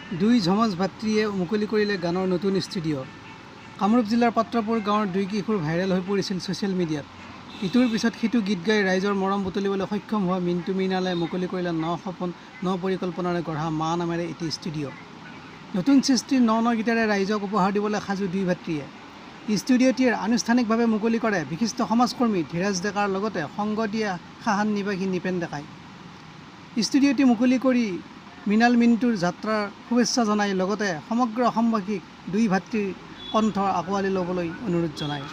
দুই ঝমজ ভাতৃয়ে মুকলি কৰিলে গানৰ নতুন ষ্টুডিঅ'। কামৰূপ জিলাৰ পাত্ৰপুৰ গাঁৱৰ দুই কিশোৰ ভাইৰেল হৈ পৰিছিল ছ'চিয়েল মিডিয়াত। ইটোৰ পিছত সিটো গীত গাই ৰাইজৰ মৰম বুটলিবলৈ সক্ষম হোৱা মিণ্টু মৃণালে মুকলি কৰিলে ন সপোন ন পৰিকল্পনাৰে গঢ়া মা নামেৰে এটি ষ্টুডিঅ'। নতুন সৃষ্টিৰ ন গীতেৰে ৰাইজক উপহাৰ দিবলৈ সাজু দুই ভাতৃয়ে। ষ্টুডিঅ'টিৰ আনুষ্ঠানিকভাৱে মুকলি কৰে বিশিষ্ট সমাজকৰ্মী ধীৰাজ ডেকাৰ লগতে সংগ দিয়ে সাহান নিবাসী নিপেন ডেকাই। ষ্টুডিঅ'টি মুকলি কৰি মৃণাল মিণ্টুৰ যাত্ৰাৰ শুভেচ্ছা জনাই লগতে সমগ্ৰ অসমবাসীক দুই ভাতৃৰ কণ্ঠ আঁকোৱালি ল'বলৈ অনুৰোধ জনায়।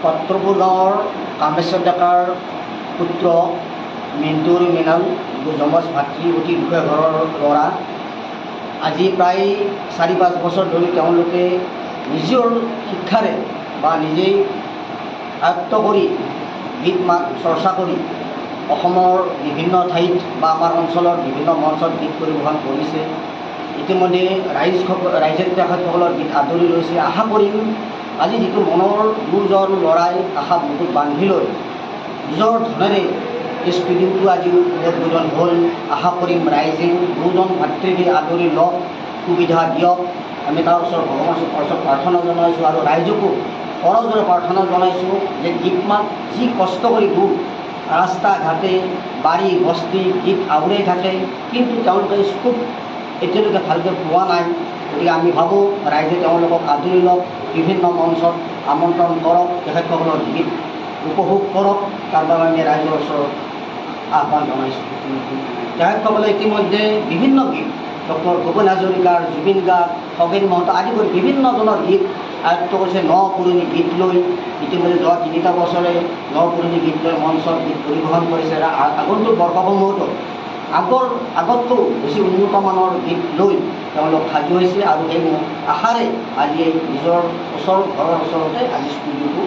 পাত্ৰপুৰ গাঁৱৰ কামেশ্বৰ ডেকাৰ পুত্ৰ মিণ্টু মৃণাল যমজ ভাতৃ অতি দুখীয়া ঘৰৰ ল'ৰা। আজি প্ৰায় ৪-৫ বছৰ ধৰি তেওঁলোকে নিজৰ শিক্ষাৰে বা নিজেই আয়ত্ত কৰি গীত মাত চৰ্চা কৰি অসমৰ বিভিন্ন ঠাইত বা আমাৰ অঞ্চলৰ বিভিন্ন মঞ্চত গীত পৰিৱেশন কৰিছে। ইতিমধ্যে ৰাইজে তেখেতসকলৰ গীত আদৰি লৈছে। আশা কৰিম আজি যিটো মনৰ দুজন ল'ৰাই আশা বুকুত বান্ধি লৈ নিজৰ ধনেৰে এই ষ্টুডিঅ'টো আজি উদ্বোধন হ'ল। আশা কৰিম ৰাইজে দুজন ভাতৃকে আদৰি লওক, সুবিধা দিয়ক। আমি তাৰ ওচৰত ভগৱানৰ ওচৰত প্ৰাৰ্থনা জনাইছোঁ আৰু ৰাইজকো কৰজোৰে প্ৰাৰ্থনা জনাইছোঁ যে গীত মাত যি কষ্ট কৰি গৈ ৰাস্তা ঘাটে বাৰী বস্তি গীত আউৰাই থাকে, কিন্তু তেওঁলোকে স্কোপ এতিয়ালৈকে ভালকৈ পোৱা নাই। গতিকে আমি ভাবোঁ ৰাইজে তেওঁলোকক আদৰি লওক, বিভিন্ন মঞ্চত আমন্ত্ৰণ কৰক, তেখেতসকলৰ গীত উপভোগ কৰক। তাৰ বাবে আমি ৰাইজৰ ওচৰত আহ্বান জনাইছোঁ। তেখেতসকলে ইতিমধ্যে বিভিন্ন গীত ডক্টৰ ভূপেন হাজৰিকাৰ, জুবিন গাৰ্গ, খগেন মহন্ত আদি কৰি বিভিন্নজনৰ গীত আয়ত্ত কৰিছে। ন পুৰণি গীত লৈ ইতিমধ্যে যোৱা 3টা বছৰে ন পুৰণি গীত লৈ মঞ্চত গীত পৰিৱেশন কৰিছে। আগন্তুক বৰ্ষসমূহতো আগতকৈ বেছি উন্নতমানৰ গীত লৈ তেওঁলোক সাজু হৈছে আৰু সেই আশাৰে আজি নিজৰ ঘৰৰ ওচৰতে আজি ষ্টুডিঅ'টো